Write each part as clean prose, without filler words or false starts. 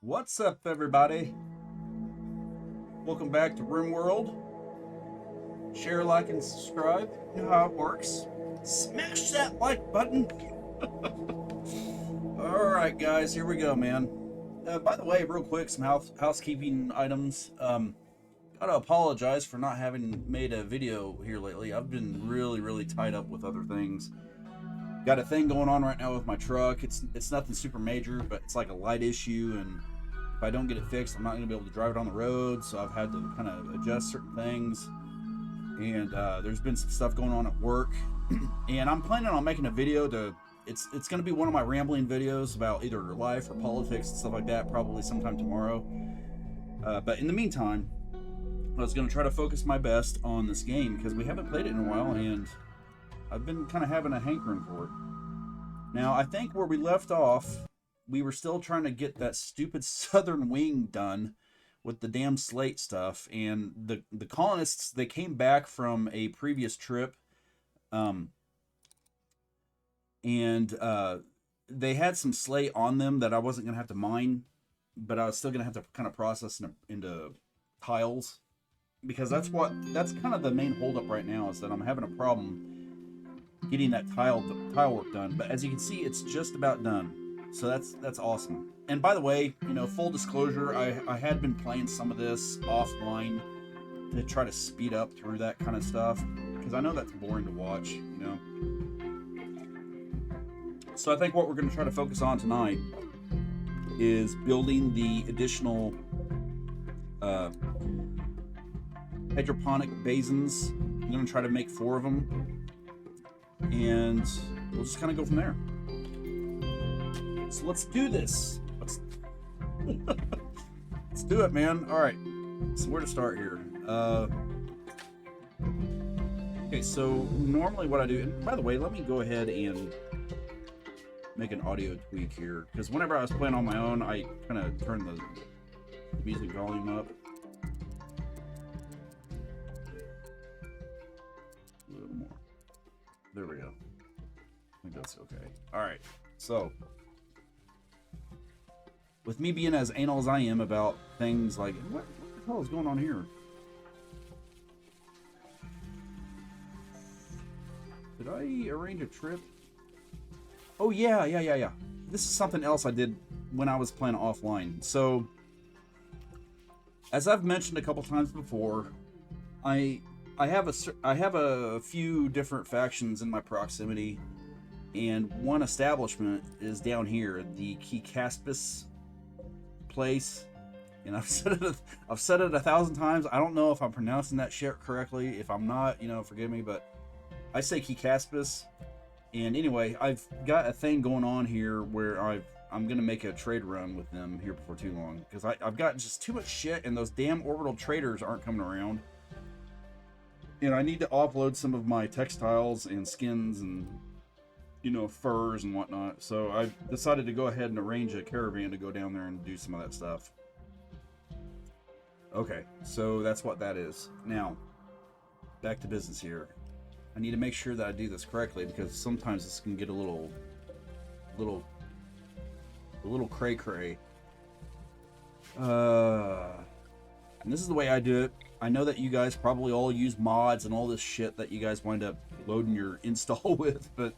What's up, everybody? Welcome back to Rimworld. Share, like, and subscribe. You know how it works. Smash that like button. Alright, guys, here we go, man. By the way, real quick, some housekeeping items. Gotta apologize for not having made a video here lately. I've been really tied up with other things. Got a thing going on right now with my truck. It's nothing super major, but it's like a light issue, and if I don't get it fixed, I'm not going to be able to drive it on the road, so I've had to kind of adjust certain things. And there's been some stuff going on at work, and I'm planning on making a video to. It's going to be one of my rambling videos about either life or politics and stuff like that, probably sometime tomorrow. But in the meantime, I was going to try to focus my best on this game because we haven't played it in a while, and I've been kind of having a hankering for it. Now, I think where we left off, we were still trying to get that stupid southern wing done with the damn slate stuff, and the colonists, they came back from a previous trip, and they had some slate on them that I wasn't going to have to mine, but I was still going to have to kind of process into tiles, because that's kind of the main holdup right now, is that I'm having a problem getting that tile work done. But as you can see, it's just about done. So that's awesome. And by the way, full disclosure, I had been playing some of this offline to try to speed up through that kind of stuff, because I know that's boring to watch. So I think what we're going to try to focus on tonight is building the additional hydroponic basins. I'm going to try to make 4 of them, and we'll just kind of go from there. So let's do this. Let's do it, man. All right. So where to start here? Okay, so normally what I do, and by the way, let me go ahead and make an audio tweak here, because whenever I was playing on my own, I kind of turned the music volume up a little more. There we go. I think that's okay. All right. So, with me being as anal as I am about things like, what the hell is going on here? Did I arrange a trip? Oh, yeah. This is something else I did when I was playing offline. So, as I've mentioned a couple times before, I have a few different factions in my proximity, and one establishment is down here, the Keycaspes place, and I've said it 1,000 times. I don't know if I'm pronouncing that shit correctly. If I'm not, forgive me, but I say Keycaspes. And anyway, I've got a thing going on here where I'm gonna make a trade run with them here before too long, because I've got just too much shit, and those damn orbital traders aren't coming around. And I need to offload some of my textiles and skins and furs and whatnot. So I decided to go ahead and arrange a caravan to go down there and do some of that stuff. Okay, so that's what that is. Now, back to business here. I need to make sure that I do this correctly, because sometimes this can get a little cray-cray. And this is the way I do it. I know that you guys probably all use mods and all this shit that you guys wind up loading your install with, but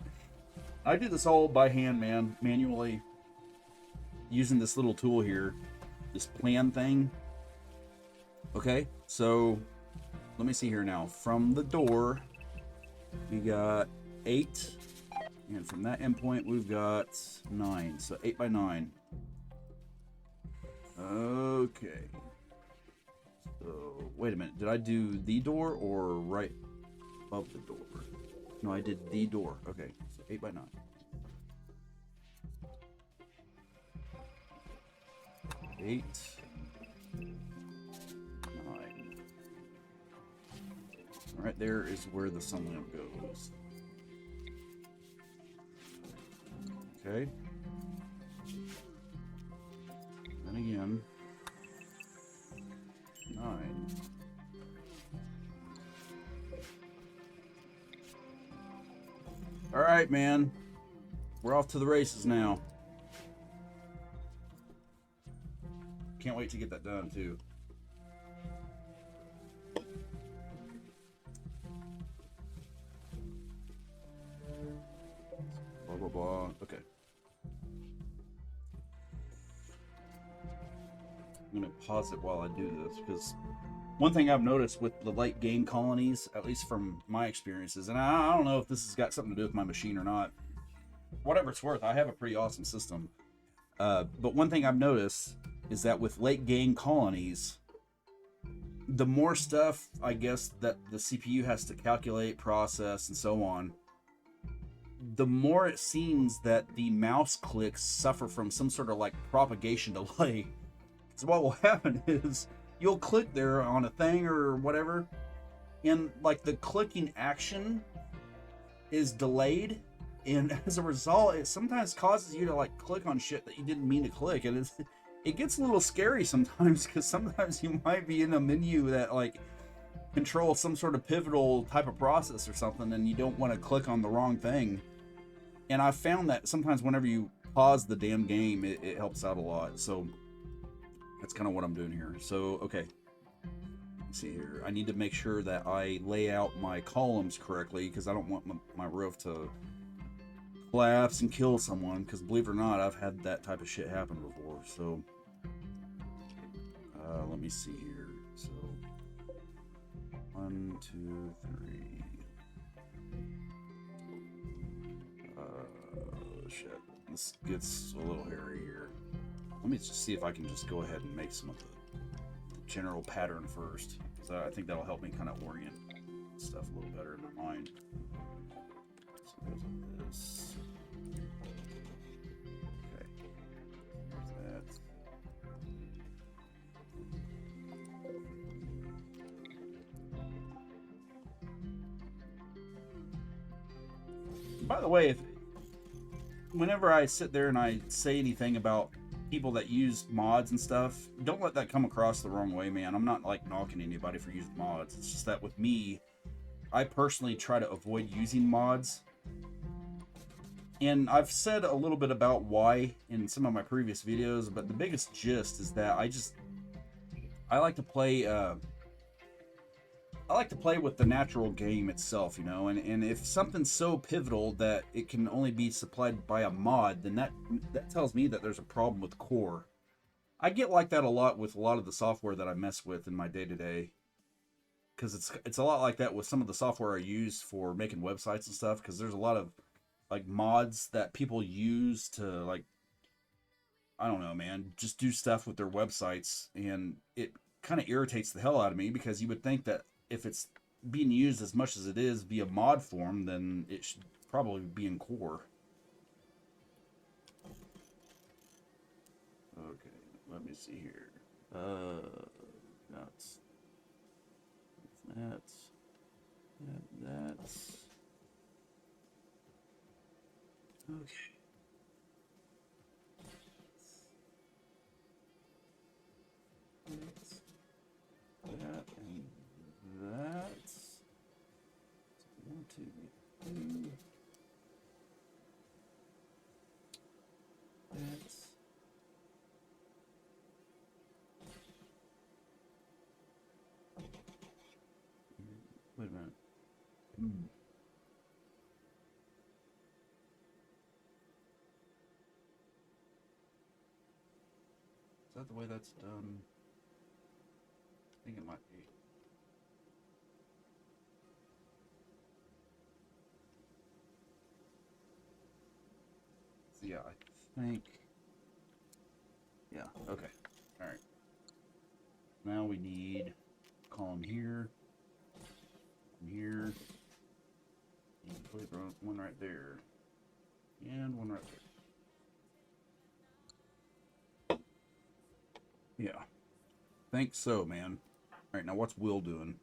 I do this all by hand, man, manually, using this little tool here, this plan thing. Okay, so let me see here now. From the door, we got 8, and from that endpoint, we've got 9, so 8 by 9. Okay. So, wait a minute. Did I do the door or right above the door? No, I did the door. Okay, so 8 by 9. 8, 9. Right there is where the sun lamp goes. Okay. And again. 9. All right, man. We're off to the races now. can't wait to get that done too. Blah blah blah. Okay. I'm gonna pause it while I do this, because one thing I've noticed with the late game colonies, at least from my experiences, and I don't know if this has got something to do with my machine or not. Whatever it's worth, I have a pretty awesome system. But one thing I've noticed is that with late game colonies, the more stuff, I guess, that the CPU has to calculate, process, and so on, the more it seems that the mouse clicks suffer from some sort of like propagation delay. So what will happen is you'll click there on a thing or whatever, and like the clicking action is delayed, and as a result, it sometimes causes you to like click on shit that you didn't mean to click, and it gets a little scary sometimes, because sometimes you might be in a menu that like controls some sort of pivotal type of process or something, and you don't want to click on the wrong thing. And I've found that sometimes whenever you pause the damn game, it helps out a lot. So that's kind of what I'm doing here. So, okay. Let's see here. I need to make sure that I lay out my columns correctly, because I don't want my roof to collapse and kill someone, because believe it or not, I've had that type of shit happen before. So, let me see here. So, 1, 2, 3. Shit. This gets a little hairy here. Let me just see if I can just go ahead and make some of the general pattern first. So I think that'll help me kind of orient stuff a little better in my mind. So there's this. Okay. There's that. By the way, whenever I sit there and I say anything about people that use mods and stuff, don't let that come across the wrong way, man. I'm not like knocking anybody for using mods. It's just that with me, I personally try to avoid using mods. And I've said a little bit about why in some of my previous videos, but the biggest gist is that I like to play with the natural game itself, you know, and if something's so pivotal that it can only be supplied by a mod, then that tells me that there's a problem with core. I get like that a lot with a lot of the software that I mess with in my day-to-day, because it's a lot like that with some of the software I use for making websites and stuff, because there's a lot of like mods that people use to, like, I don't know, man, just do stuff with their websites, and it kind of irritates the hell out of me, because you would think that if it's being used as much as it is via mod form, then it should probably be in core. Okay, let me see here. That's okay. That and that's 1, 2, 3. That's wait a minute. Is that the way that's done? I think it might be. So yeah, I think. Yeah, okay. Alright. Now we need a column here. Here. And put one right there. And one right there. Yeah. Think so, man. Alright, now what's Will doing?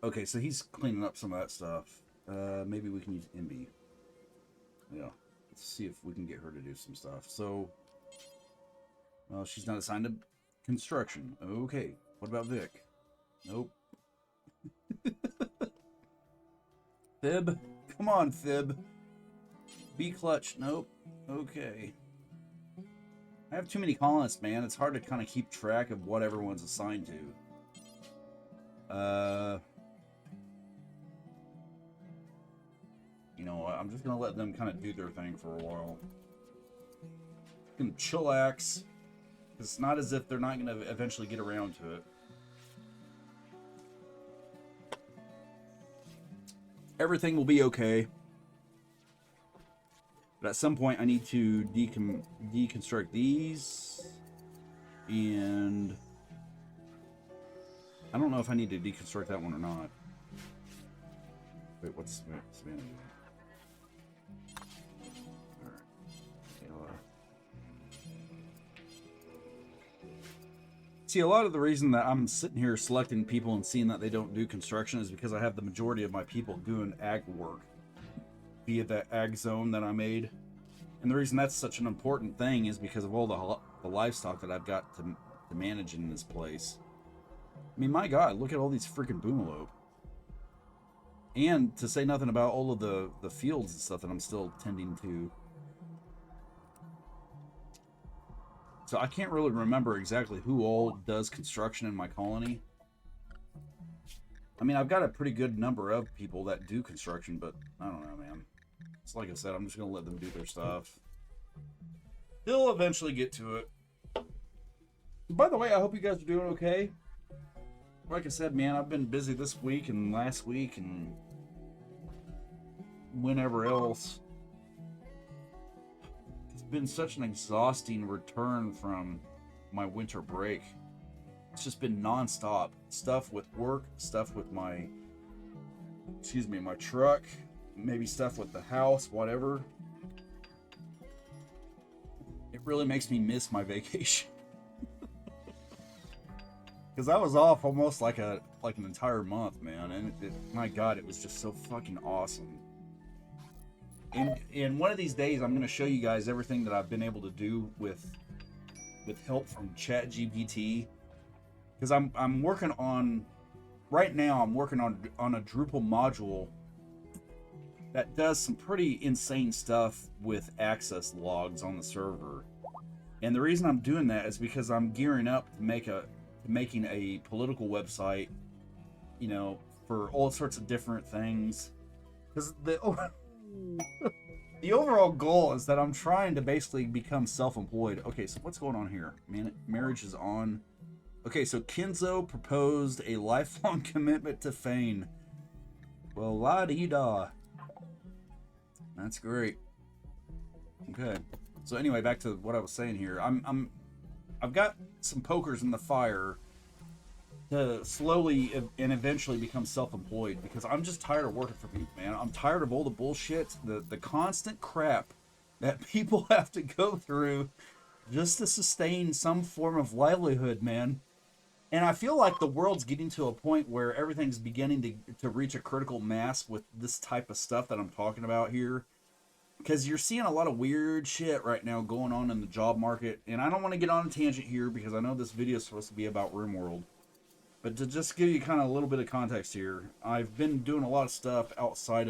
Okay, so he's cleaning up some of that stuff. Maybe we can use MB. Yeah. Let's see if we can get her to do some stuff. So, well, she's not assigned to construction. Okay. What about Vic? Nope. Fib? Come on, Fib. Be clutch. Nope. Okay. I have too many colonists, man. It's hard to kind of keep track of what everyone's assigned to. You know what? I'm just gonna let them kind of do their thing for a while. Gonna chillax. It's not as if they're not gonna eventually get around to it. Everything will be okay. But at some point, I need to deconstruct these, and I don't know if I need to deconstruct that one or not. Wait, what's Savannah doing? See, a lot of the reason that I'm sitting here selecting people and seeing that they don't do construction is because I have the majority of my people doing ag work via that ag zone that I made. And the reason that's such an important thing is because of all the livestock that I've got to manage in this place. I mean, my God, look at all these freaking boomalope. And to say nothing about all of the fields and stuff that I'm still tending to. So I can't really remember exactly who all does construction in my colony. I mean, I've got a pretty good number of people that do construction, but I don't know, man. It's like I said, I'm just going to let them do their stuff. They'll eventually get to it. By the way, I hope you guys are doing okay. Like I said, man, I've been busy this week and last week and whenever else. It's been such an exhausting return from my winter break. It's just been non-stop. Stuff with work, stuff with my truck, maybe stuff with the house, whatever. It really makes me miss my vacation. Because I was off almost like an entire month, man, and my God, it was just so fucking awesome. And one of these days, I'm going to show you guys everything that I've been able to do with help from ChatGPT. Because I'm working on right now. I'm working on a Drupal module that does some pretty insane stuff with access logs on the server. And the reason I'm doing that is because I'm gearing up to making a political website, you know, for all sorts of different things. Because the overall goal is that I'm trying to basically become self-employed. Okay, so what's going on here? Marriage is on. Okay, so Kenzo proposed a lifelong commitment to Fane. Well, la-dee-da. That's great. Okay. So anyway, back to what I was saying here. I've got some pokers in the fire to slowly and eventually become self-employed, because I'm just tired of working for people, man. I'm tired of all the bullshit, the constant crap that people have to go through just to sustain some form of livelihood, man. And I feel like the world's getting to a point where everything's beginning to reach a critical mass with this type of stuff that I'm talking about here. Because you're seeing a lot of weird shit right now going on in the job market. And I don't want to get on a tangent here because I know this video is supposed to be about Rimworld. But to just give you kind of a little bit of context here, I've been doing a lot of stuff outside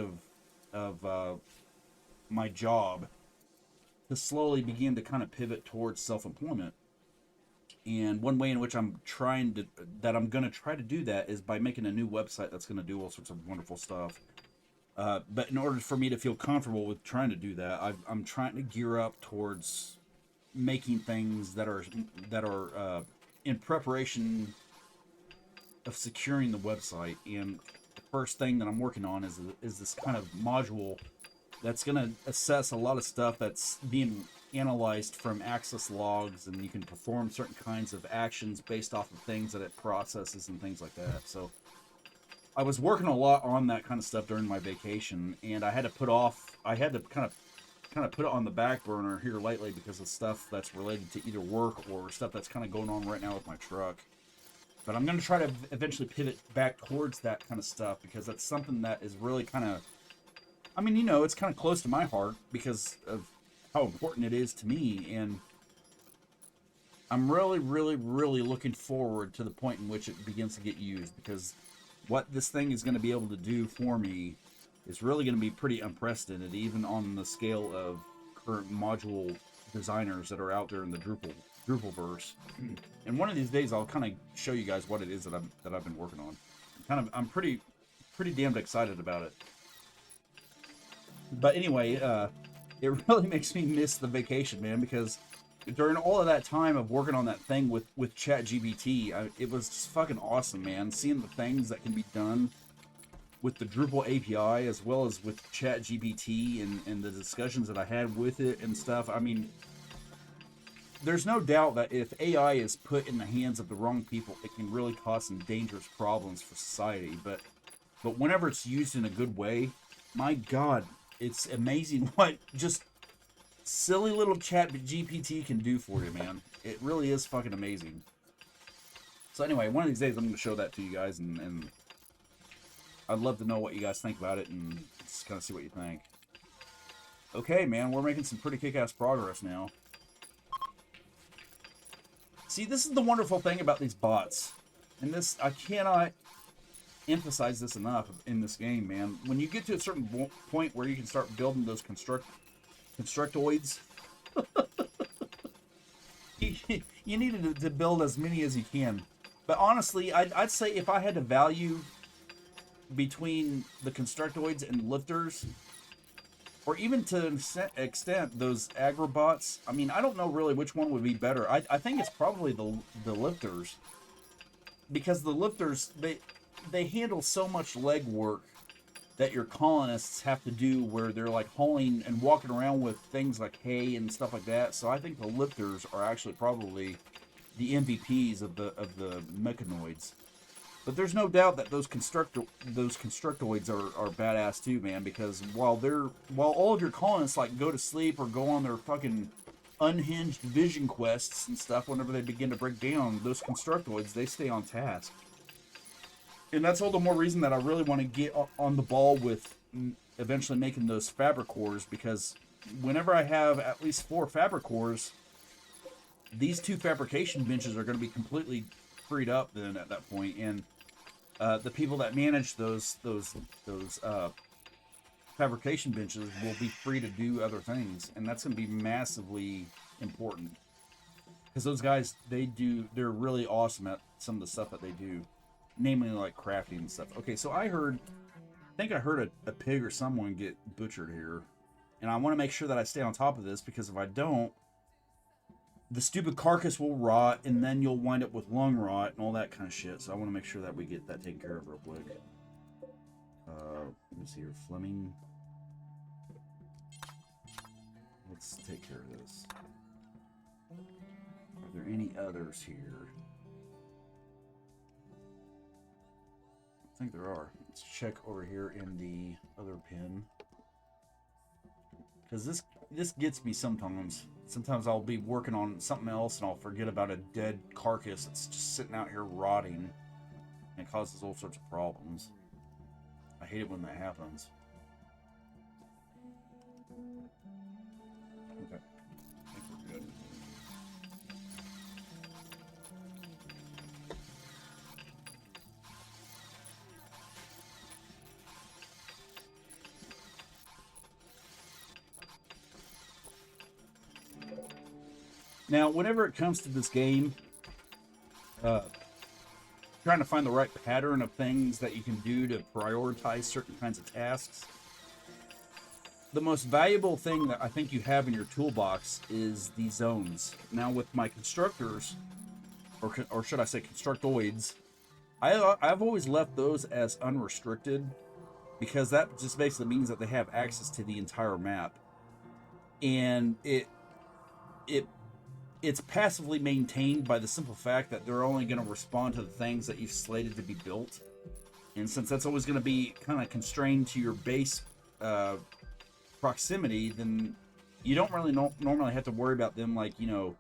of my job to slowly begin to kind of pivot towards self-employment. And one way in which I'm going to try to do that is by making a new website that's going to do all sorts of wonderful stuff. But in order for me to feel comfortable with trying to do that, I'm trying to gear up towards making things that are in preparation of securing the website. And the first thing that I'm working on is this kind of module that's going to assess a lot of stuff that's being analyzed from access logs, and you can perform certain kinds of actions based off of things that it processes and things like that. So I was working a lot on that kind of stuff during my vacation, and I had to kind of put it on the back burner here lately because of stuff that's related to either work or stuff that's kind of going on right now with my truck. But I'm going to try to eventually pivot back towards that kind of stuff, because that's something that is really kind of, I mean, you know, it's kind of close to my heart because of how important it is to me. And I'm really, really, really looking forward to the point in which it begins to get used, because what this thing is going to be able to do for me is really going to be pretty unprecedented, even on the scale of current module designers that are out there in the Drupalverse. And one of these days, I'll kind of show you guys what it is that I've been working on. I'm pretty damned excited about it. But anyway, it really makes me miss the vacation, man, because during all of that time of working on that thing with ChatGPT, it was just fucking awesome, man. Seeing the things that can be done with the Drupal API as well as with ChatGPT and the discussions that I had with it and stuff. I mean, there's no doubt that if AI is put in the hands of the wrong people, it can really cause some dangerous problems for society. But whenever it's used in a good way, my God, it's amazing what just silly little ChatGPT can do for you, man. It really is fucking amazing. So anyway, one of these days I'm going to show that to you guys, and I'd love to know what you guys think about it and just kind of see what you think. Okay, man, we're making some pretty kick-ass progress now. See, this is the wonderful thing about these bots. And this, I cannot emphasize this enough in this game, man. When you get to a certain point where you can start building those constructoids, you need to build as many as you can. But honestly, I'd say if I had to value between the constructoids and lifters, or even to an extent those agrobots, I mean, I don't know really which one would be better. I think it's probably the lifters, because the lifters, they handle so much legwork that your colonists have to do, where they're like hauling and walking around with things like hay and stuff like that. So I think the lifters are actually probably the MVPs of the mechanoids. But there's no doubt that those constructoids are badass too, man. Because while all of your colonists like go to sleep or go on their fucking unhinged vision quests and stuff, whenever they begin to break down, those constructoids, they stay on task. And that's all the more reason that I really want to get on the ball with eventually making those fabric cores, because whenever I have at least 4 fabric cores, these 2 fabrication benches are going to be completely freed up then at that point, and the people that manage those fabrication benches will be free to do other things, and that's going to be massively important, because those guys, they're really awesome at some of the stuff that they do, namely like crafting and stuff. Okay, so I think I heard a pig or someone get butchered here, and I want to make sure that I stay on top of this, because if I don't, the stupid carcass will rot, and then you'll wind up with lung rot and all that kind of shit. So I want to make sure that we get that taken care of real quick. Let me see here, Fleming. Let's take care of this. Are there any others here? I think there are. Let's check over here in the other pen, because this gets me sometimes. Sometimes I'll be working on something else and I'll forget about a dead carcass that's just sitting out here rotting, and it causes all sorts of problems. I hate it when that happens. Okay, I think we're good. Now, whenever it comes to this game, trying to find the right pattern of things that you can do to prioritize certain kinds of tasks, the most valuable thing that I think you have in your toolbox is the zones. Now, with my constructors, or should I say constructoids, I've always left those as unrestricted, because that just basically means that they have access to the entire map, and it's passively maintained by the simple fact that they're only going to respond to the things that you've slated to be built. And since that's always going to be kind of constrained to your base proximity, then you don't really normally have to worry about them, like, you know,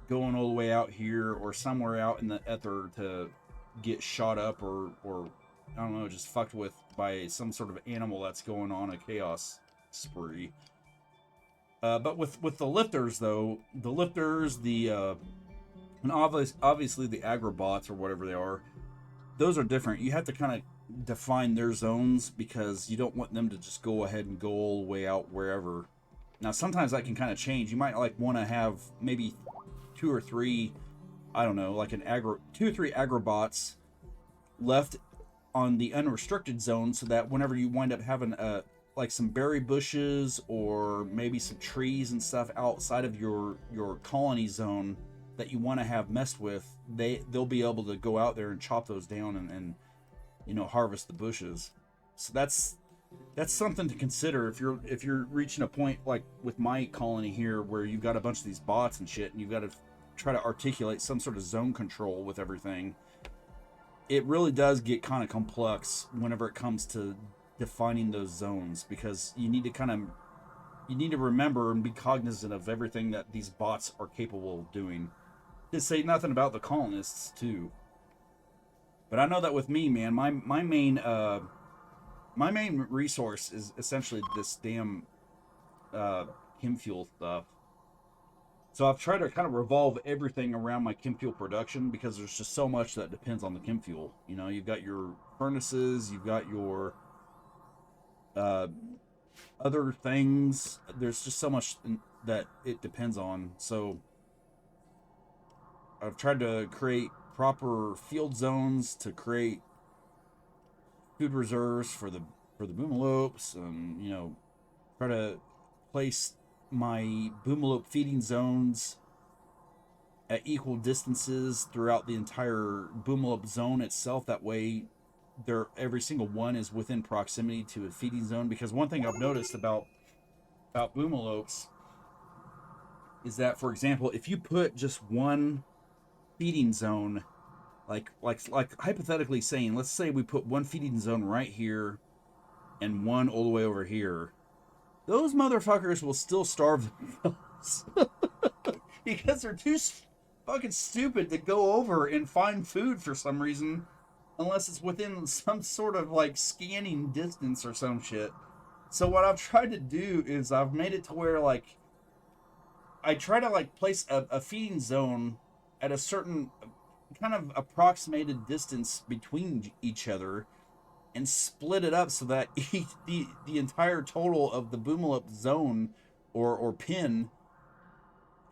going all the way out here or somewhere out in the ether to get shot up or I don't know, just fucked with by some sort of animal that's going on a chaos spree. But with the lifters, though, and obviously the agrobots or whatever they are, those are different. You have to kind of define their zones, because you don't want them to just go ahead and go all the way out wherever. Now, sometimes that can kind of change. You might like want to have maybe 2 or 3, I don't know, like 2 or 3 agrobots left on the unrestricted zone, so that whenever you wind up having like some berry bushes or maybe some trees and stuff outside of your colony zone that you want to have messed with, they'll be able to go out there and chop those down and you know, harvest the bushes. So that's something to consider if you're reaching a point like with my colony here where you've got a bunch of these bots and shit, and you've got to try to articulate some sort of zone control with everything. It really does get kind of complex whenever it comes to defining those zones, because you need to remember and be cognizant of everything that these bots are capable of doing. To say nothing about the colonists too. But I know that with me, man, my main resource is essentially this damn chem fuel stuff. So I've tried to kind of revolve everything around my chem fuel production, because there's just so much that depends on the chem fuel. You know, you've got your furnaces, you've got your other things. There's just so much that it depends on. So I've tried to create proper field zones to create food reserves for the boomalopes, and you know, try to place my boomalope feeding zones at equal distances throughout the entire boomalope zone itself. That way, every single one is within proximity to a feeding zone. Because one thing I've noticed about boomalopes is that, for example, if you put just one feeding zone, like hypothetically saying, let's say we put one feeding zone right here and one all the way over here, those motherfuckers will still starve themselves because they're too fucking stupid to go over and find food for some reason, unless it's within some sort of like scanning distance or some shit. So what I've tried to do is I've made it to where like I try to like place a feeding zone at a certain kind of approximated distance between each other, and split it up so that the entire total of the boomalope zone or pin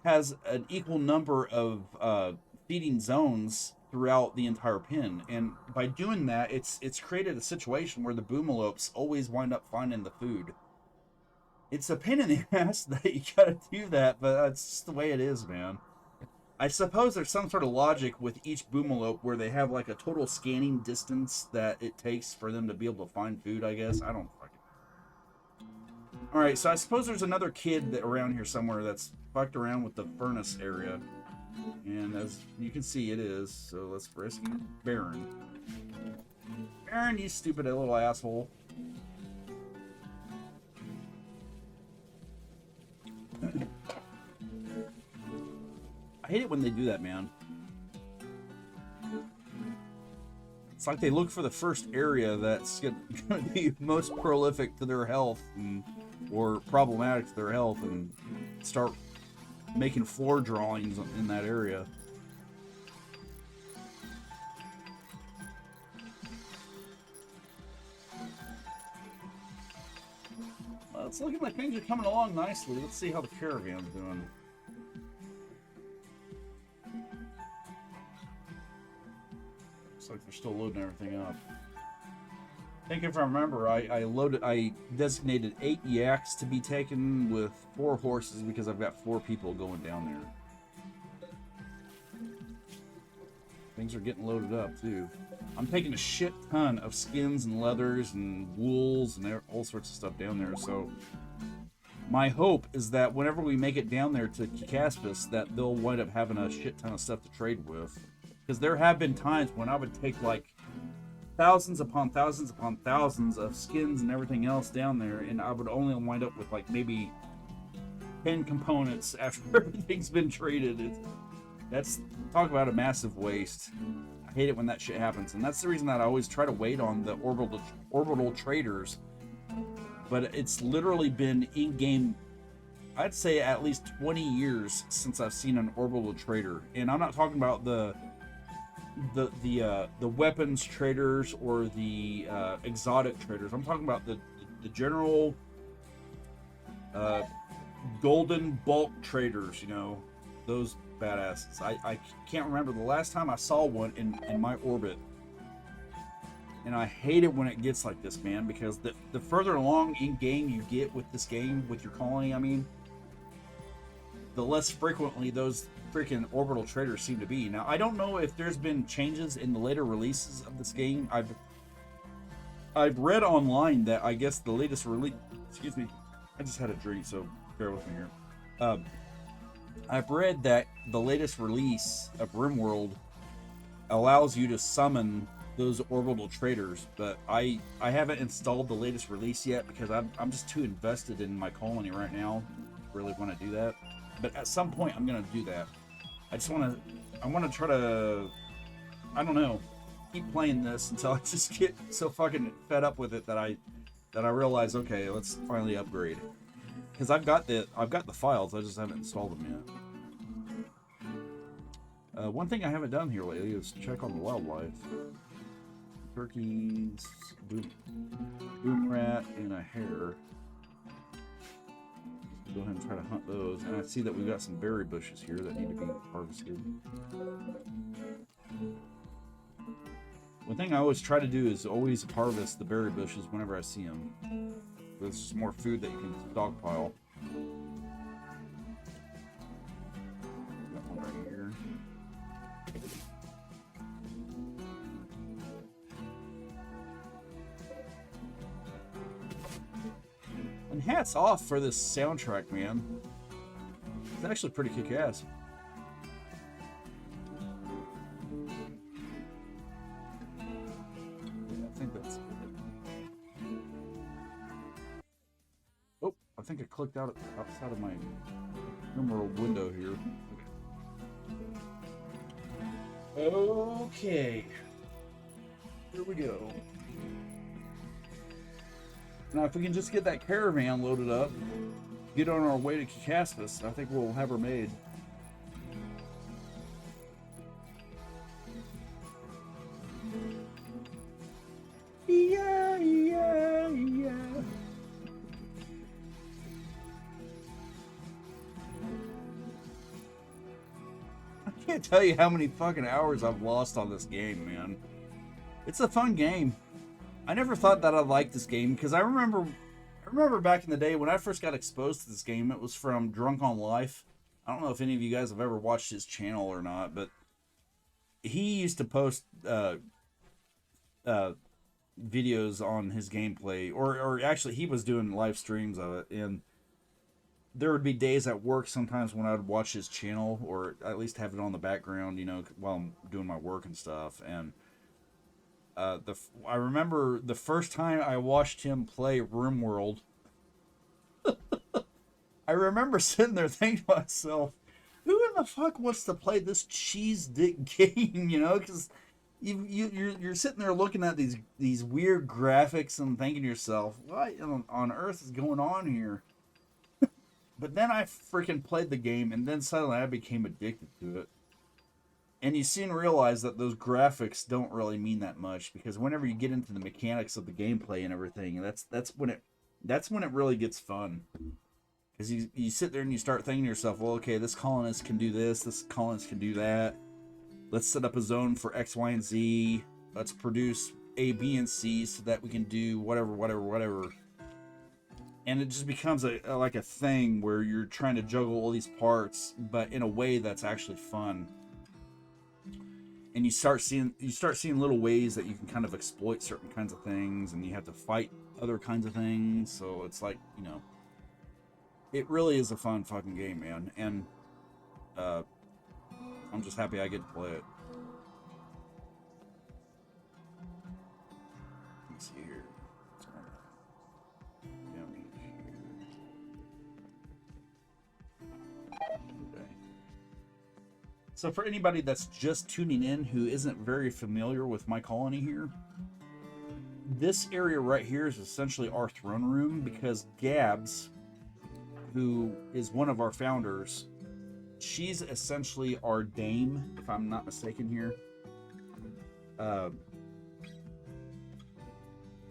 has an equal number of feeding zones throughout the entire pin. And by doing that, it's created a situation where the boomalopes always wind up finding the food. It's a pain in the ass that you gotta do that, but that's just the way it is, man. I suppose there's some sort of logic with each boomalope where they have like a total scanning distance that it takes for them to be able to find food, I guess. I don't fucking know. Alright, so I suppose there's another kid around here somewhere that's fucked around with the furnace area. And as you can see, it is. So let's rescue Baron. Baron, you stupid little asshole. I hate it when they do that, man. It's like they look for the first area that's going to be most prolific to their health or problematic to their health, and start making floor drawings in that area. Well, it's looking like things are coming along nicely. Let's see how the caravan's doing. Looks like they're still loading everything up. I think if I remember, I designated 8 yaks to be taken with 4 horses because I've got 4 people going down there. Things are getting loaded up too. I'm taking a shit ton of skins and leathers and wools and all sorts of stuff down there. So my hope is that whenever we make it down there to Keycaspes, that they'll wind up having a shit ton of stuff to trade with. Because there have been times when I would take like thousands upon thousands upon thousands of skins and everything else down there, and I would only wind up with like maybe 10 components after everything's been traded. That's, talk about a massive waste. I hate it when that shit happens, and that's the reason that I always try to wait on the orbital traders. But it's literally been in-game, I'd say at least 20 years since I've seen an orbital trader, and I'm not talking about the weapons traders or the exotic traders. I'm talking about the general golden bulk traders, you know, those badasses. I can't remember the last time I saw one in my orbit. And I hate it when it gets like this, man, because the further along in game you get with this game, with your colony, I mean, the less frequently those freaking orbital traders seem to be. Now, I don't know if there's been changes in the later releases of this game. I've read online that I guess the latest release, excuse me, I just had a drink, so bear with me here. I've read that the latest release of Rimworld allows you to summon those orbital traders, but I haven't installed the latest release yet because I'm just too invested in my colony right now to really want to do that. But at some point I'm gonna do that. I want to try to, I don't know, keep playing this until I just get so fucking fed up with it that I realize, okay, let's finally upgrade. Because I've got the files, I just haven't installed them yet. One thing I haven't done here lately is check on the wildlife. Turkeys, boom rat, and a hare. Go ahead and try to hunt those. And I see that we've got some berry bushes here that need to be harvested. One thing I always try to do is always harvest the berry bushes whenever I see them. There's just more food that you can stockpile. Got one right here. And hats off for this soundtrack, man. It's actually pretty kick-ass. Yeah, I think that's it. Oh, I think I clicked out outside of my Rimworld window here. Okay. Here we go. Now, if we can just get that caravan loaded up, get on our way to Keycaspes, I think we'll have her made. Yeah, yeah, yeah. I can't tell you how many fucking hours I've lost on this game, man. It's a fun game. I never thought that I'd like this game because I remember back in the day when I first got exposed to this game, it was from Drunk on Life. I don't know if any of you guys have ever watched his channel or not, but he used to post videos on his gameplay, or actually he was doing live streams of it, and there would be days at work sometimes when I'd watch his channel, or at least have it on the background, you know, while I'm doing my work and stuff, and I remember the first time I watched him play Rimworld, I remember sitting there thinking to myself, who in the fuck wants to play this cheese dick game, you know? Because you're sitting there looking at these weird graphics and thinking to yourself, what on earth is going on here? But then I freaking played the game, and then suddenly I became addicted to it. And you soon realize that those graphics don't really mean that much, because whenever you get into the mechanics of the gameplay and everything, that's when it really gets fun. Because you sit there and you start thinking to yourself, well, okay, this colonist can do this colonist can do that. Let's set up a zone for X, Y, and Z. Let's produce A, B, and C so that we can do whatever. And it just becomes like a thing where you're trying to juggle all these parts, but in a way that's actually fun. And you start seeing little ways that you can kind of exploit certain kinds of things, and you have to fight other kinds of things. So it's like, you know, it really is a fun fucking game, man. And I'm just happy I get to play it. Let's see here. So for anybody that's just tuning in who isn't very familiar with my colony here, this area right here is essentially our throne room, because Gabs, who is one of our founders, she's essentially our dame, if I'm not mistaken here.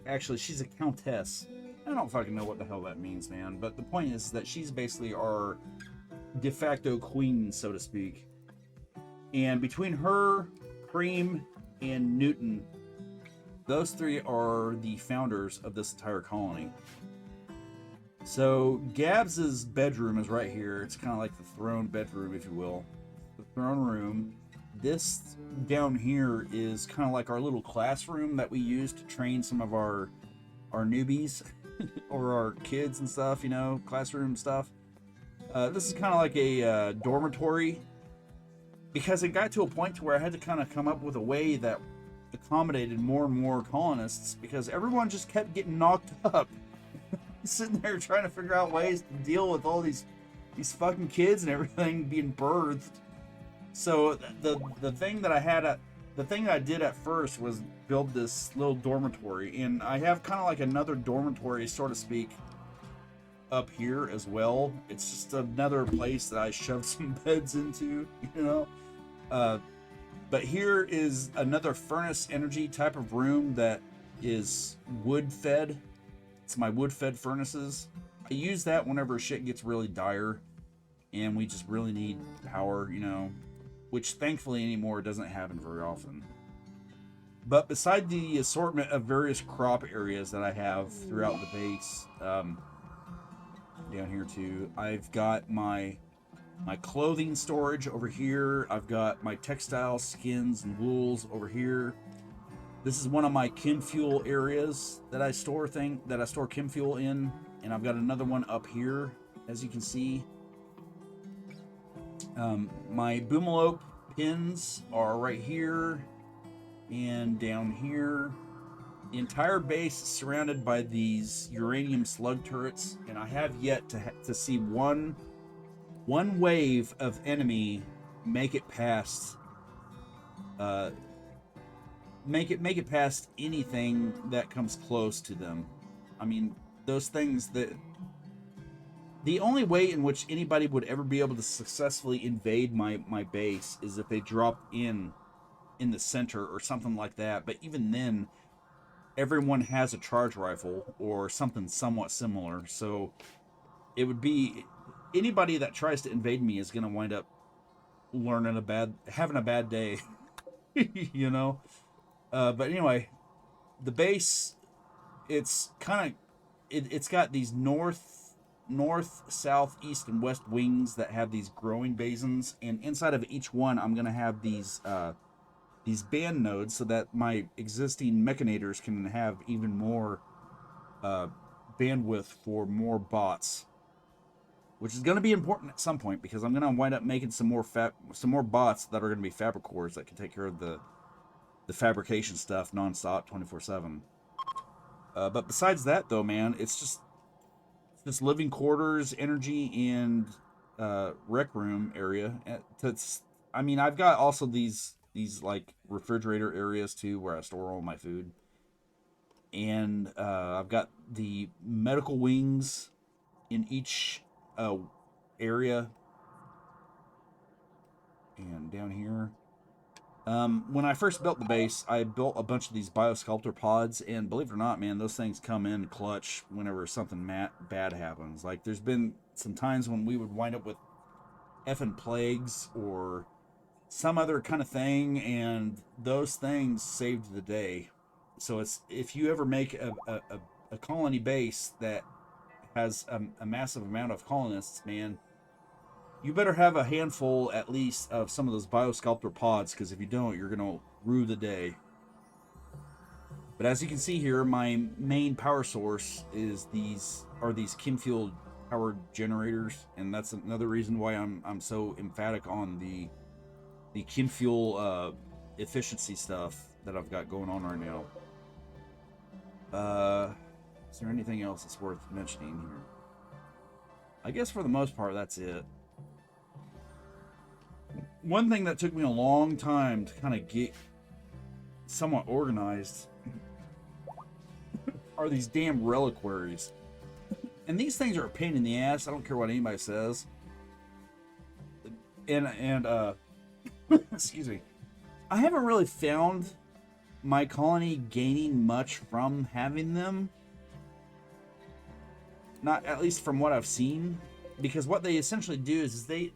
Actually, she's a countess. I don't fucking know what the hell that means, man. But the point is that she's basically our de facto queen, so to speak. And between her, Cream, and Newton, those three are the founders of this entire colony. So Gabs's bedroom is right here. It's kind of like the throne bedroom, if you will. The throne room. This down here is kind of like our little classroom that we use to train some of our newbies or our kids and stuff, you know, classroom stuff. This is kind of like a dormitory, because it got to a point to where I had to kind of come up with a way that accommodated more and more colonists, because everyone just kept getting knocked up. Sitting there trying to figure out ways to deal with all these fucking kids and everything being birthed. So the thing that I did at first was build this little dormitory, and I have kind of like another dormitory, so to speak, up here as well. It's just another place that I shoved some beds into, you know. But here is another furnace energy type of room that is wood fed. It's my wood fed furnaces. I use that whenever shit gets really dire and we just really need power, you know, which thankfully anymore doesn't happen very often. But beside the assortment of various crop areas that I have throughout the base, down here too, I've got my clothing storage over here. I've got my textile skins and wools over here. This is one of my chem fuel areas that I store chem fuel in, and I've got another one up here, as you can see. My boomalope pins are right here and down here. The entire base is surrounded by these uranium slug turrets, and I have yet to see one wave of enemy make it past make it past anything that comes close to them. I mean, those things that the only way in which anybody would ever be able to successfully invade my base is if they dropped in the center or something like that. But even then, everyone has a charge rifle or something somewhat similar, so it would be anybody that tries to invade me is going to wind up having a bad day. You know. But anyway, the base, it's kind of it's got these north, south, east, and west wings that have these growing basins, and inside of each one, I'm gonna have these band nodes so that my existing mechanators can have even more bandwidth for more bots, which is going to be important at some point, because I'm going to wind up making some more bots that are going to be fabricors that can take care of the fabrication stuff nonstop, 24/7. But besides that, though, man, it's just living quarters, energy, and rec room area. I mean, I've got also these like refrigerator areas too, where I store all my food, and I've got the medical wings in each area, and down here. When I first built the base, I built a bunch of these biosculptor pods, and believe it or not, man, those things come in clutch whenever something bad happens. Like, there's been some times when we would wind up with effing plagues or some other kind of thing, and those things saved the day. So if you ever make a colony base that has a massive amount of colonists, man, you better have a handful at least of some of those biosculptor pods, because if you don't, you're gonna rue the day. But as you can see here, my main power source is these chem fuel power generators, and that's another reason why I'm so emphatic on the chem fuel efficiency stuff that I've got going on right now. Is there anything else that's worth mentioning here? I guess for the most part, that's it. One thing that took me a long time to kind of get somewhat organized are these damn reliquaries. And these things are a pain in the ass. I don't care what anybody says. And excuse me. I haven't really found my colony gaining much from having them. not at least from what I've seen, because what they essentially do is they,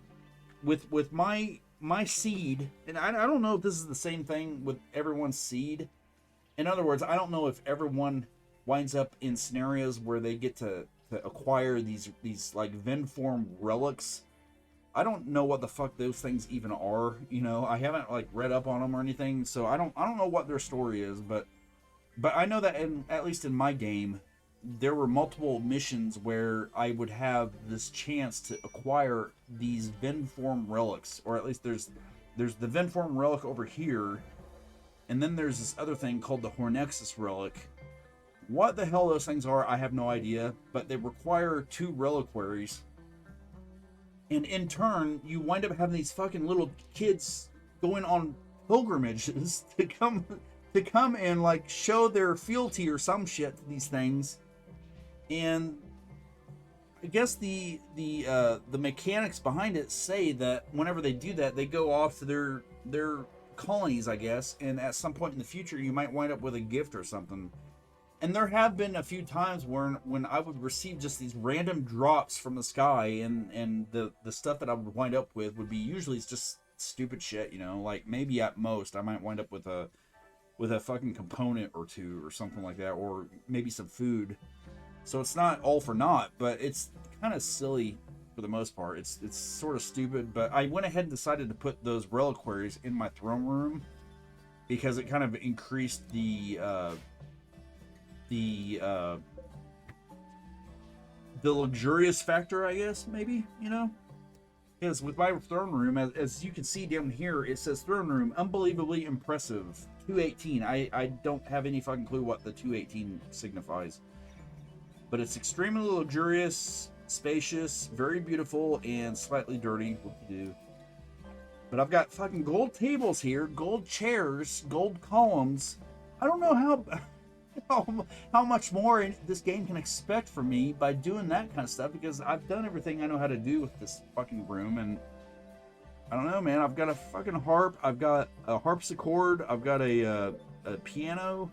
with my seed, and I don't know if this is the same thing with everyone's seed. In other words, I don't know if everyone winds up in scenarios where they get to acquire these like Venform relics. I don't know what the fuck those things even are. You know, I haven't like read up on them or anything, so I don't know what their story is, but I know that at least in my game, there were multiple missions where I would have this chance to acquire these Venform relics, or at least there's the Venform relic over here, and then there's this other thing called the Hornexus relic. What the hell those things are, I have no idea, but they require 2 reliquaries. And in turn, you wind up having these fucking little kids going on pilgrimages to come and like show their fealty or some shit to these things. And I guess the mechanics behind it say that whenever they do that, they go off to their colonies, I guess, and at some point in the future, you might wind up with a gift or something. And there have been a few times when I would receive just these random drops from the sky, and the stuff that I would wind up with would be usually just stupid shit, you know, like maybe at most I might wind up with a fucking component or 2 or something like that, or maybe some food. So it's not all for naught, but it's kind of silly for the most part. It's sort of stupid, but I went ahead and decided to put those reliquaries in my throne room because it kind of increased the luxurious factor, I guess, maybe, you know? Because with my throne room, as you can see down here, it says throne room, unbelievably impressive, 218. I don't have any fucking clue what the 218 signifies. But it's extremely luxurious, spacious, very beautiful, and slightly dirty, what you do. But I've got fucking gold tables here, gold chairs, gold columns. I don't know how much more this game can expect from me by doing that kind of stuff, because I've done everything I know how to do with this fucking room, and I don't know, man. I've got a fucking harp, I've got a harpsichord, I've got a piano,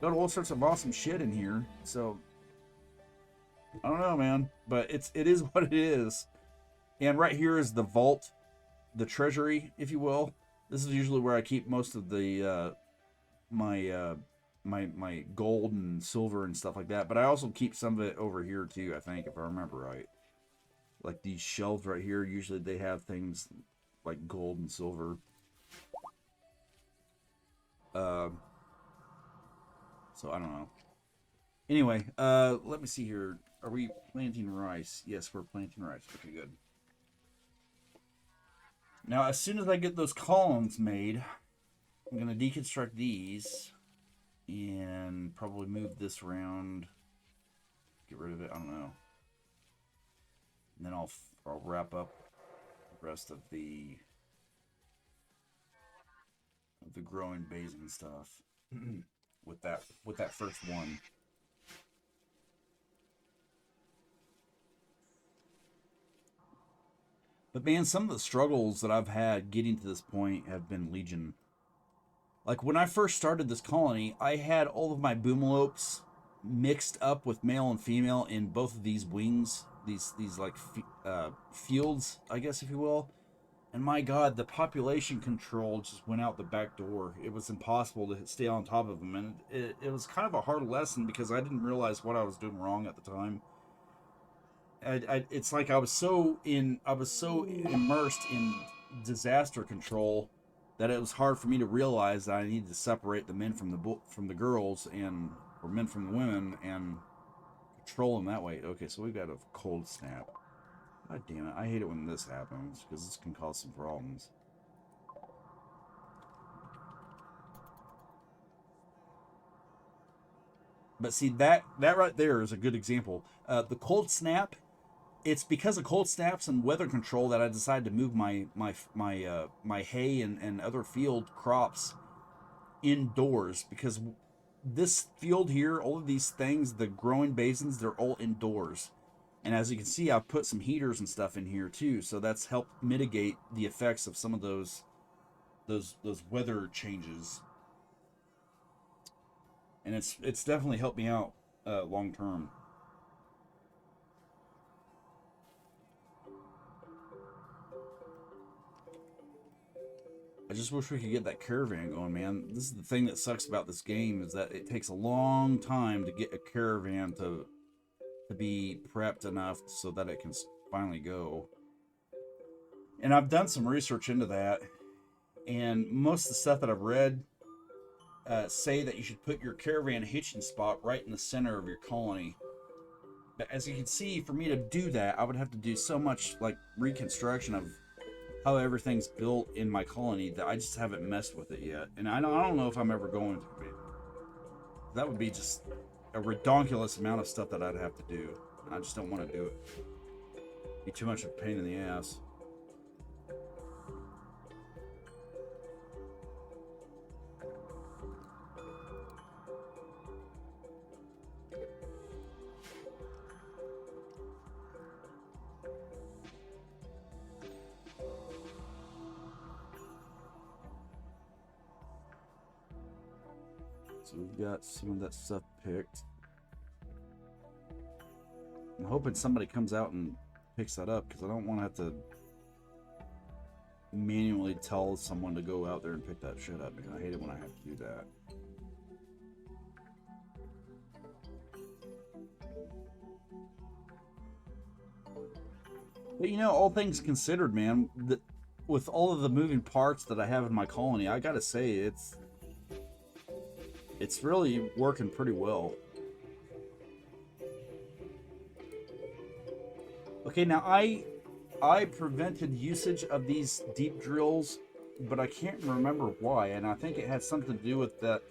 got all sorts of awesome shit in here. So I don't know, man, but it is what it is. And right here is the vault, the treasury, if you will. This is usually where I keep most of the my gold and silver and stuff like that, but I also keep some of it over here too, I think, if I remember right. Like these shelves right here, usually they have things like gold and silver. So I don't know. Anyway, let me see here. Are we planting rice? Yes, we're planting rice. Okay, good. Now, as soon as I get those columns made, I'm going to deconstruct these and probably move this around, get rid of it, I don't know. And then I'll wrap up the rest of the growing basin stuff with that first one. But man, some of the struggles that I've had getting to this point have been legion. Like when I first started this colony, I had all of my boomalopes mixed up with male and female in both of these wings, these like fields, I guess, if you will. And my God, the population control just went out the back door. It was impossible to stay on top of them, and it was kind of a hard lesson because I didn't realize what I was doing wrong at the time. It's like I was so immersed in disaster control that it was hard for me to realize that I needed to separate the men from the girls, or men from the women, and control them that way. Okay, so we've got a cold snap. God damn it, I hate it when this happens, because this can cause some problems. But see, that right there is a good example. The cold snap, it's because of cold snaps and weather control that I decided to move my hay and other field crops indoors, because this field here, all of these things, the growing basins, they're all indoors. And as you can see, I've put some heaters and stuff in here too, so that's helped mitigate the effects of some of those weather changes. And it's definitely helped me out long term. I just wish we could get that caravan going, man. This is the thing that sucks about this game, is that it takes a long time to get a caravan to be prepped enough so that it can finally go. And I've done some research into that, and most of the stuff that I've read say that you should put your caravan hitching spot right in the center of your colony. But as you can see, for me to do that, I would have to do so much like reconstruction of how everything's built in my colony that I just haven't messed with it yet. And I don't know if I'm ever going to be. That would be just a redonkulous amount of stuff that I'd have to do. I just don't want to do it. It'd be too much of a pain in the ass. So we've got some of that stuff picked. I'm hoping somebody comes out and picks that up, because I don't want to have to manually tell someone to go out there and pick that shit up, because I hate it when I have to do that. But you know, all things considered, man, with all of the moving parts that I have in my colony, I gotta say, it's really working pretty well. Okay, now I prevented usage of these deep drills, but I can't remember why, and I think it had something to do with that.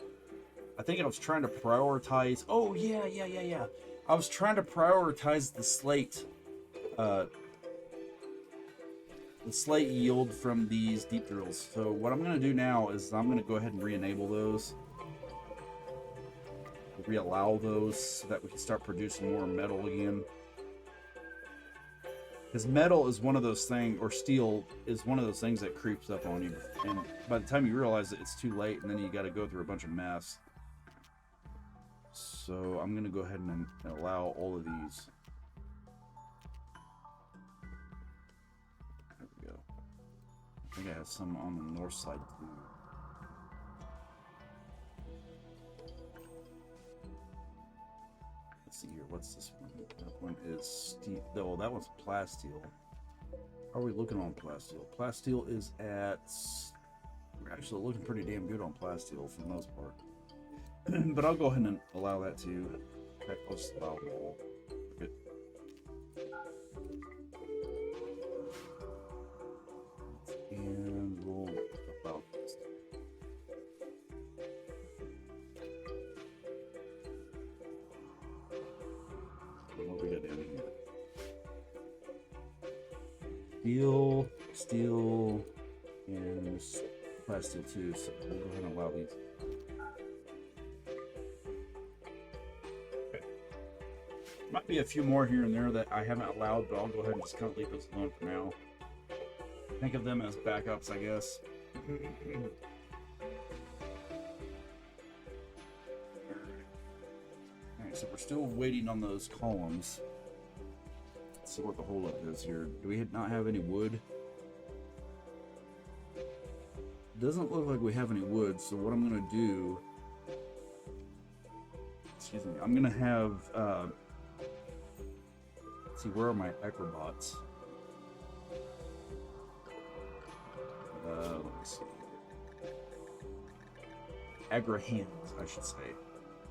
I think I was trying to prioritize. Oh yeah. I was trying to prioritize the slate yield from these deep drills. So what I'm going to do now is I'm going to go ahead and re-enable those. Re-allow those so that we can start producing more metal again. Because metal is one of those things, or steel is one of those things that creeps up on you. And by the time you realize it, it's too late, and then you got to go through a bunch of mess. So I'm going to go ahead and allow all of these. There we go. I think I have some on the north side too. See here, what's this one? That one is steel. Oh, that one's plasteel. How are we looking on plasteel? Plasteel is at... We're actually looking pretty damn good on plasteel for the most part. But I'll go ahead and allow that to post the wall. Okay. And we'll allow this. What we got down here? Steel, and plasteel too. So we'll go ahead and allow these. Okay. Might be a few more here and there that I haven't allowed, but I'll go ahead and just kind of leave those alone for now. Think of them as backups, I guess. Alright, so we're still waiting on those columns. Let's see what the holdup is here. Do we not have any wood? Doesn't look like we have any wood, so what I'm going to do... Excuse me. I'm going to have... let's see, where are my acrobats? Let me see. Agri-hands, I should say.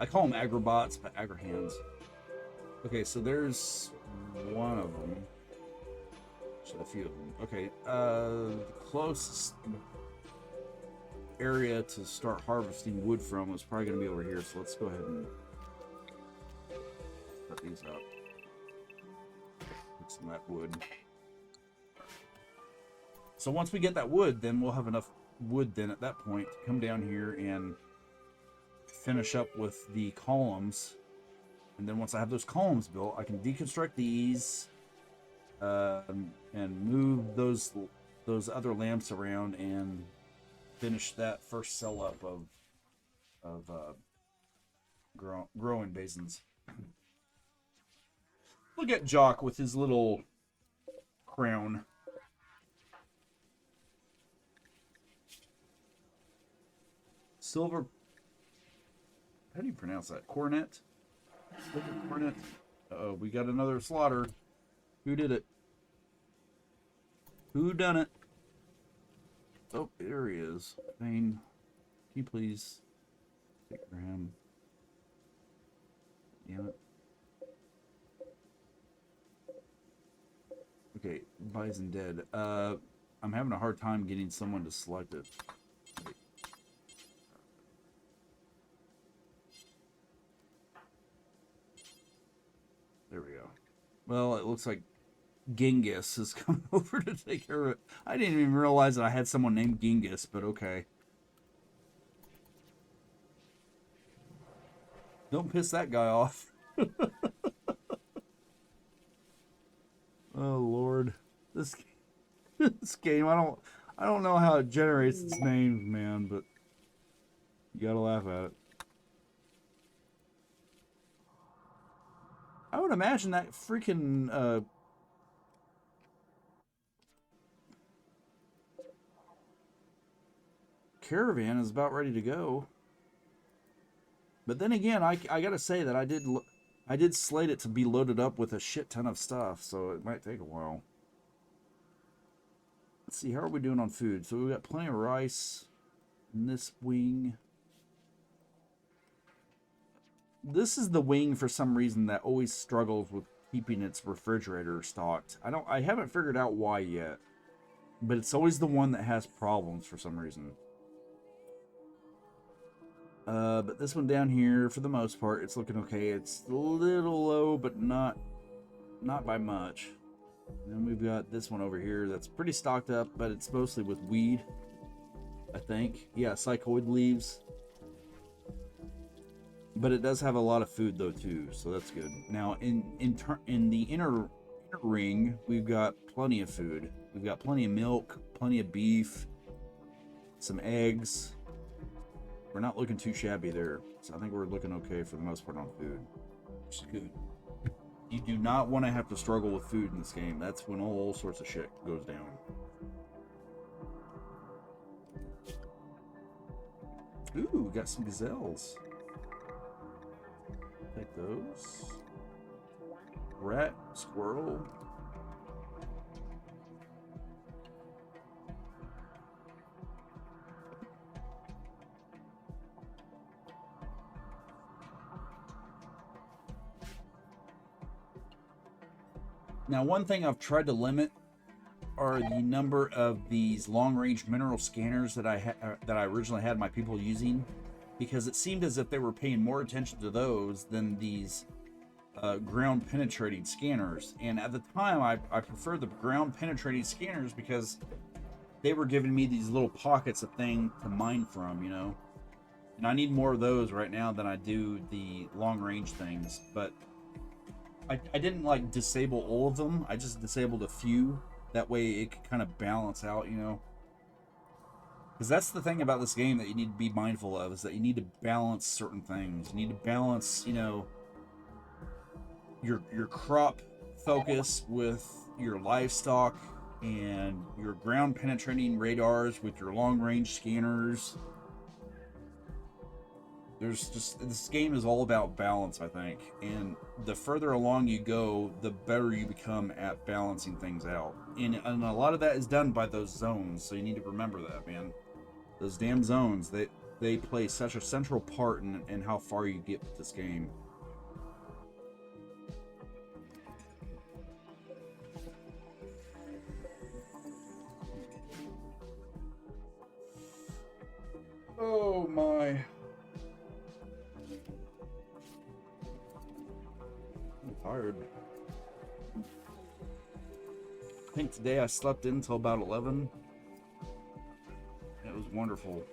I call them agrobots, but agri-hands. Okay, so there's one of them. Actually, a few of them. Okay, the closest area to start harvesting wood from is probably going to be over here, so let's go ahead and put these up. Put some of that wood. So once we get that wood, then we'll have enough wood then at that point to come down here and finish up with the columns. And then once I have those columns built, I can deconstruct these and move those other lamps around and finish that first cell up of growing basins. Look at Jock with his little crown. Silver. How do you pronounce that? Cornet? Silver cornet. Uh-oh, we got another slaughter. Who did it? Who done it? Oh, there he is. Thane, can you please take for him? Damn it. Okay, bison dead. I'm having a hard time getting someone to select it. Wait. There we go. Well, it looks like Genghis is coming over to take care of it. I didn't even realize that I had someone named Genghis, but okay. Don't piss that guy off. Oh Lord, this game. I don't know how it generates its names, man, but you gotta laugh at it. I would imagine that freaking caravan is about ready to go. But then again, I gotta say that I did slate it to be loaded up with a shit ton of stuff, so it might take a while. Let's see, how are we doing on food? So we got plenty of rice in this wing. This is the wing for some reason that always struggles with keeping its refrigerator stocked. I haven't figured out why yet, but it's always the one that has problems for some reason. But this one down here, for the most part, it's looking okay. It's a little low, but not by much. And then we've got this one over here that's pretty stocked up, but it's mostly with weed, I think. Yeah, psychoid leaves. But it does have a lot of food though too, so that's good. Now in the inner ring, we've got plenty of food. We've got plenty of milk, plenty of beef, some eggs. We're not looking too shabby there, so I think we're looking okay for the most part on food, which is good. You do not want to have to struggle with food in this game. That's when all sorts of shit goes down. Ooh, we got some gazelles. Take those. Rat, squirrel. Now, one thing I've tried to limit are the number of these long-range mineral scanners that I originally had my people using, because it seemed as if they were paying more attention to those than these ground-penetrating scanners. And at the time, I preferred the ground-penetrating scanners because they were giving me these little pockets of thing to mine from, you know. And I need more of those right now than I do the long-range things, but I didn't like disable all of them. I just disabled a few. That way it could kind of balance out, you know. Because that's the thing about this game that you need to be mindful of, is that you need to balance certain things. You need to balance, you know, your crop focus with your livestock and your ground penetrating radars with your long range scanners. There's just, this game is all about balance, I think, and the further along you go, the better you become at balancing things out. And a lot of that is done by those zones, so you need to remember that, man. Those damn zones, they play such a central part in how far you get with this game. Oh my. I'm tired. I think today I slept in until about 11. It was wonderful.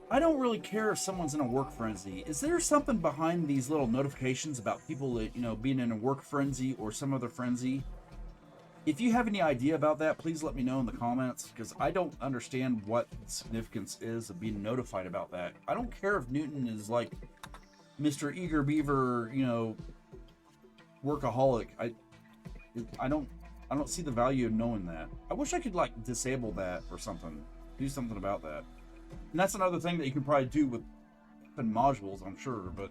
I don't really care if someone's in a work frenzy. Is there something behind these little notifications about people that, you know, being in a work frenzy or some other frenzy? If you have any idea about that, please let me know in the comments, because I don't understand what the significance is of being notified about that. I don't care if Newton is like Mr. Eager Beaver, you know, workaholic. I don't I don't see the value of knowing that. I wish I could like disable that or something. Do something about that. And that's another thing that you can probably do with modules, I'm sure, but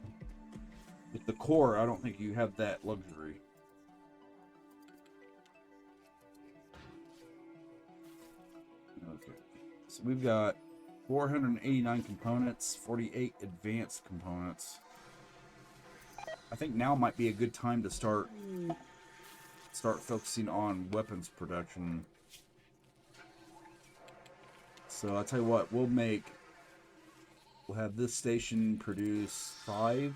with the core, I don't think you have that luxury. Okay. So we've got 489 components, 48 advanced components. I think now might be a good time to start focusing on weapons production. So I'll tell you what, we'll have this station produce 5.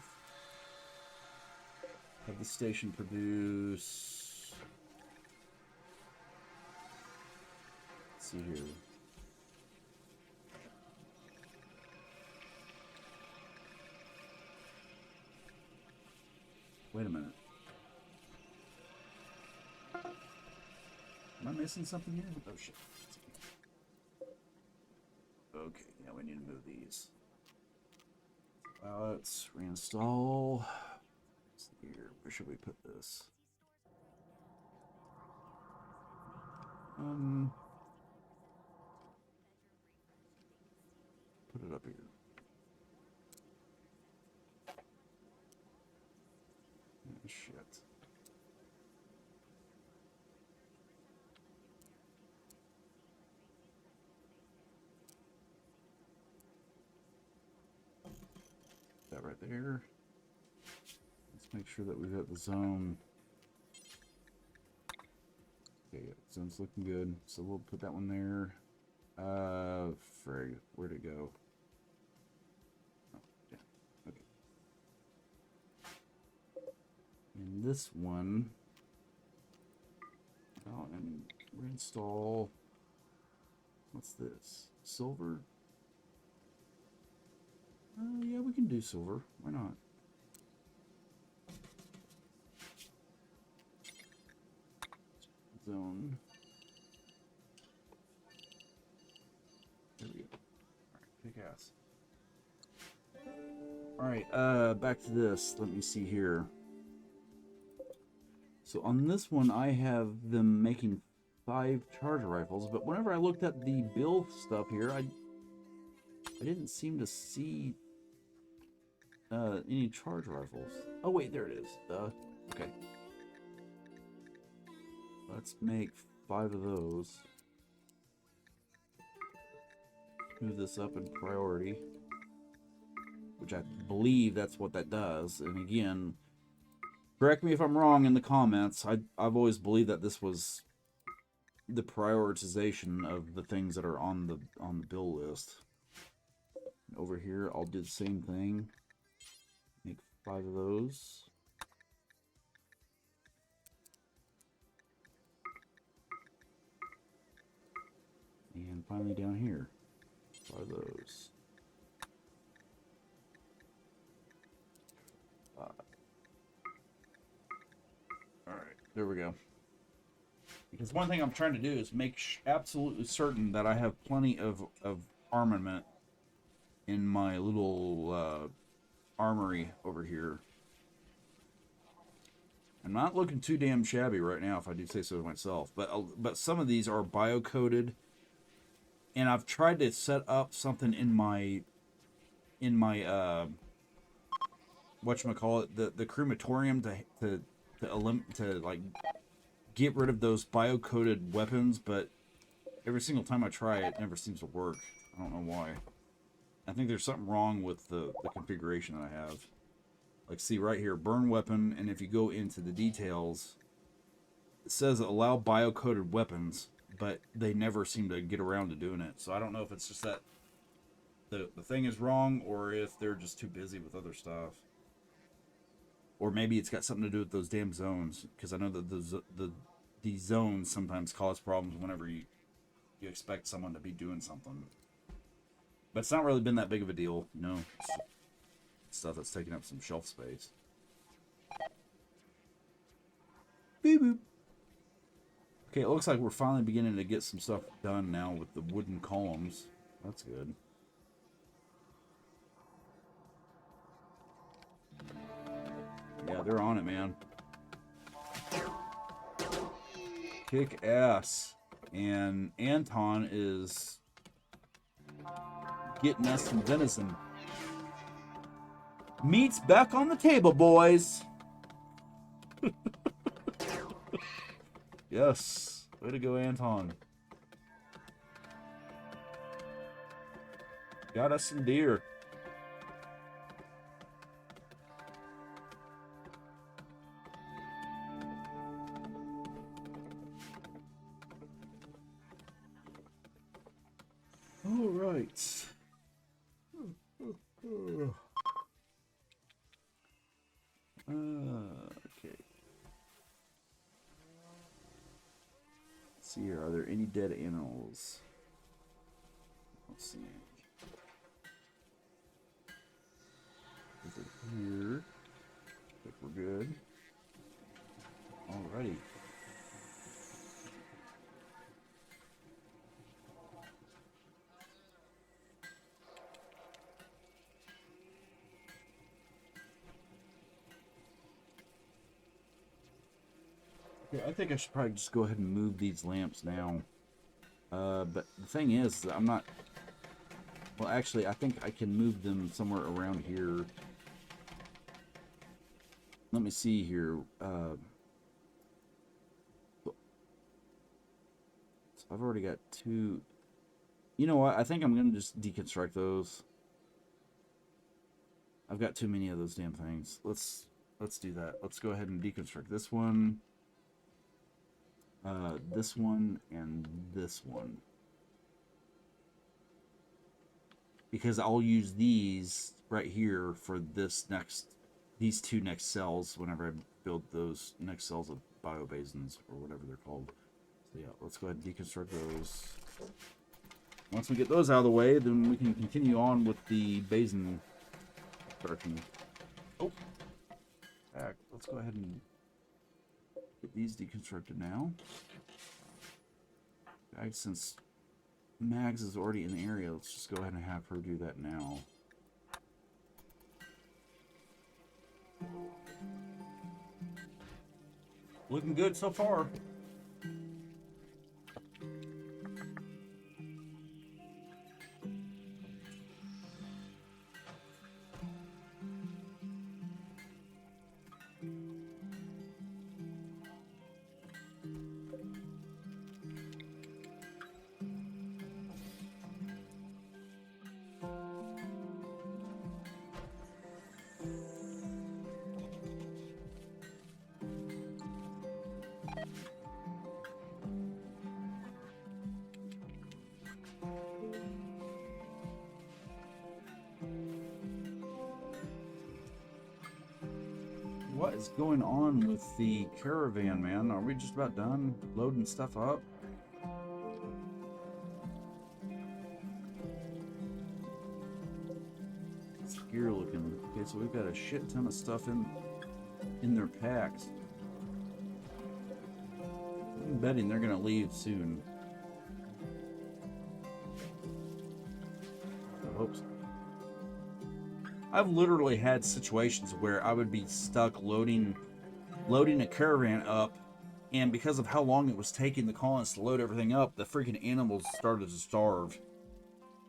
Have this station produce, let's see here. Wait a minute. Am I missing something here? Oh shit. Okay, now we need to move these. Let's reinstall. Let's see here. Where should we put this? Put it up here. Oh, shit. That right there. Let's make sure that we've got the zone. Okay, yeah, zone's looking good. So we'll put that one there. Frig, where'd it go? Oh, yeah, okay. And this one, oh, and reinstall. What's this? Silver? Yeah, we can do silver. Why not? Zone. There we go. Alright, kick ass. Alright, back to this. Let me see here. So on this one, I have them making 5 charger rifles, but whenever I looked at the build stuff here, I didn't seem to see any charge rifles. Oh wait, there it is. Okay. Let's make 5 of those. Move this up in priority, which I believe that's what that does. And again, correct me if I'm wrong in the comments. I've always believed that this was the prioritization of the things that are on the bill list. Over here, I'll do the same thing. Make 5 of those. And finally down here, 5 of those. Alright, there we go. Because one thing I'm trying to do is make absolutely certain that I have plenty of armament in my little armory over here. I'm not looking too damn shabby right now, if I do say so myself. But some of these are bio-coated, and I've tried to set up something in my whatchamacallit, the crematorium to like get rid of those bio-coated weapons, but every single time I try it never seems to work. I don't know why. I think there's something wrong with the configuration that I have. Like, see right here, burn weapon, and if you go into the details, it says allow bio-coated weapons, but they never seem to get around to doing it. So I don't know if it's just that the thing is wrong, or if they're just too busy with other stuff. Or maybe it's got something to do with those damn zones, because I know that these zones sometimes cause problems whenever you expect someone to be doing something. But it's not really been that big of a deal, you know. It's stuff that's taking up some shelf space. Beep boop. Okay, it looks like we're finally beginning to get some stuff done now with the wooden columns. That's good. Yeah, they're on it, man. kick ass. And Anton is getting us some venison. Meat's back on the table, boys. Yes. Way to go, Anton. Got us some deer. All right. Okay. Let's see here. Are there any dead animals? Let's see. Is it here? I think we're good. Alrighty. Okay, I think I should probably just go ahead and move these lamps now. But the thing is, I'm not... Well, actually, I think I can move them somewhere around here. Let me see here. So I've already got two... You know what? I think I'm going to just deconstruct those. I've got too many of those damn things. Let's do that. Let's go ahead and deconstruct this one. This one and this one, because I'll use these right here for these two next cells whenever I build those next cells of biobasins or whatever they're called. So yeah, let's go ahead and deconstruct those. Once we get those out of the way, then we can continue on with the basin construction. Oh, back. Let's go ahead and get these deconstructed now. Since Mags is already in the area, let's just go ahead and have her do that now. Looking good so far. What is going on with the caravan, man? Are we just about done loading stuff up? It's scary looking. Okay, so we've got a shit ton of stuff in their packs. I'm betting they're gonna leave soon. I hope so. I've literally had situations where I would be stuck loading a caravan up, and because of how long it was taking the colonists to load everything up, the freaking animals started to starve.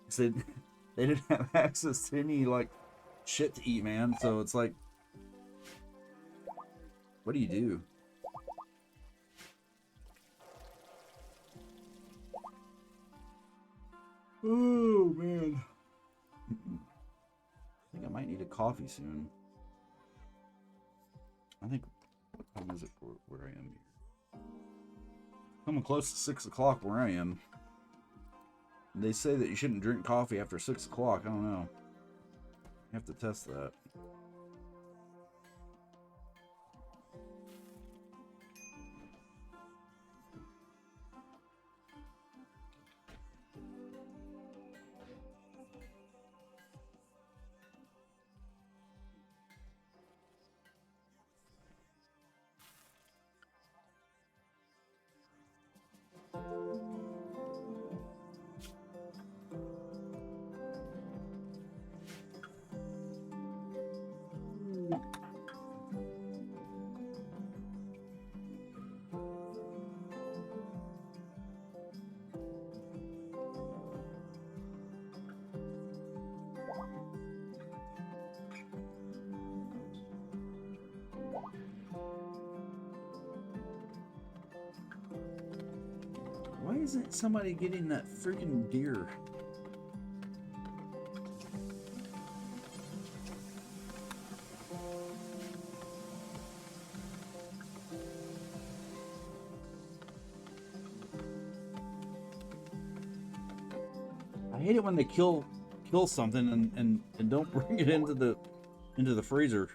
So they didn't have access to any, like, shit to eat, man. So it's like, what do you do? Oh, man. I think I might need a coffee soon. I think, what time is it for where I am here? Coming close to 6 o'clock where I am. They say that you shouldn't drink coffee after 6 o'clock. I don't know. You have to test that. isn't somebody getting that freaking deer? I hate it when they kill something and don't bring it into the freezer.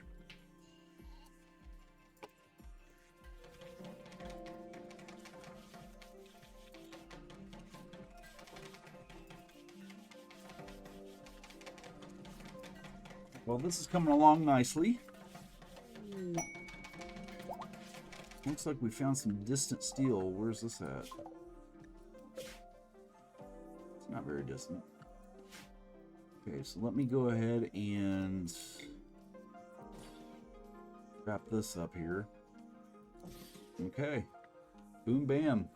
Well, this is coming along nicely. Looks like we found some distant steel. Where's this at? It's not very distant. Okay, so let me go ahead and wrap this up here. Okay. Boom, bam.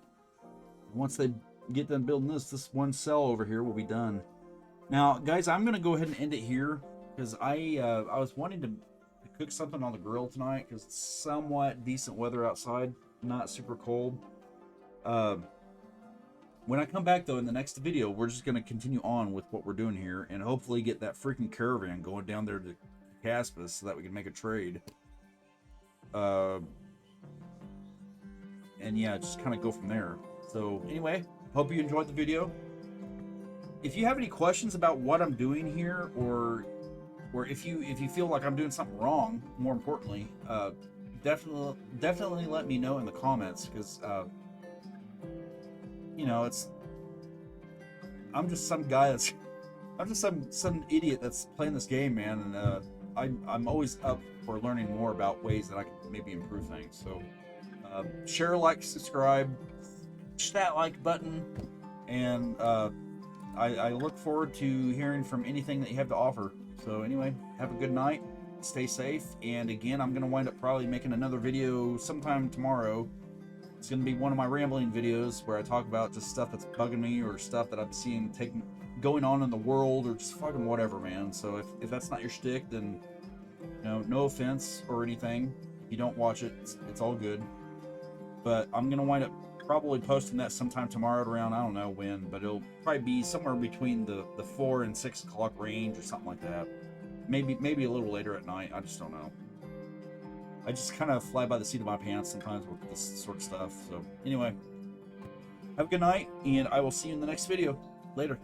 Once they get done building this one cell over here will be done. Now, guys, I'm going to go ahead and end it here because I was wanting to cook something on the grill tonight because it's somewhat decent weather outside, not super cold. When I come back, though, in the next video, we're just going to continue on with what we're doing here and hopefully get that freaking caravan going down there to Keycaspes so that we can make a trade. And yeah, just kind of go from there. So anyway, hope you enjoyed the video. If you have any questions about what I'm doing here, or if you feel like I'm doing something wrong, more importantly, definitely let me know in the comments, because you know, I'm just some guy that's I'm just some idiot that's playing this game, man, and I'm always up for learning more about ways that I can maybe improve things. So share, like, subscribe, push that like button, and I look forward to hearing from anything that you have to offer. So anyway, have a good night, stay safe, and again, I'm going to wind up probably making another video sometime tomorrow. It's going to be one of my rambling videos where I talk about just stuff that's bugging me or stuff that I'm seeing going on in the world, or just fucking whatever, man. So if that's not your shtick, then, you know, no offense or anything. If you don't watch it, it's all good. But I'm going to wind up probably posting that sometime tomorrow at around, I don't know when, but it'll probably be somewhere between the 4 and 6 o'clock range or something like that. Maybe a little later at night. I just don't know. I just kind of fly by the seat of my pants sometimes with this sort of stuff. So anyway, have a good night, and I will see you in the next video. Later.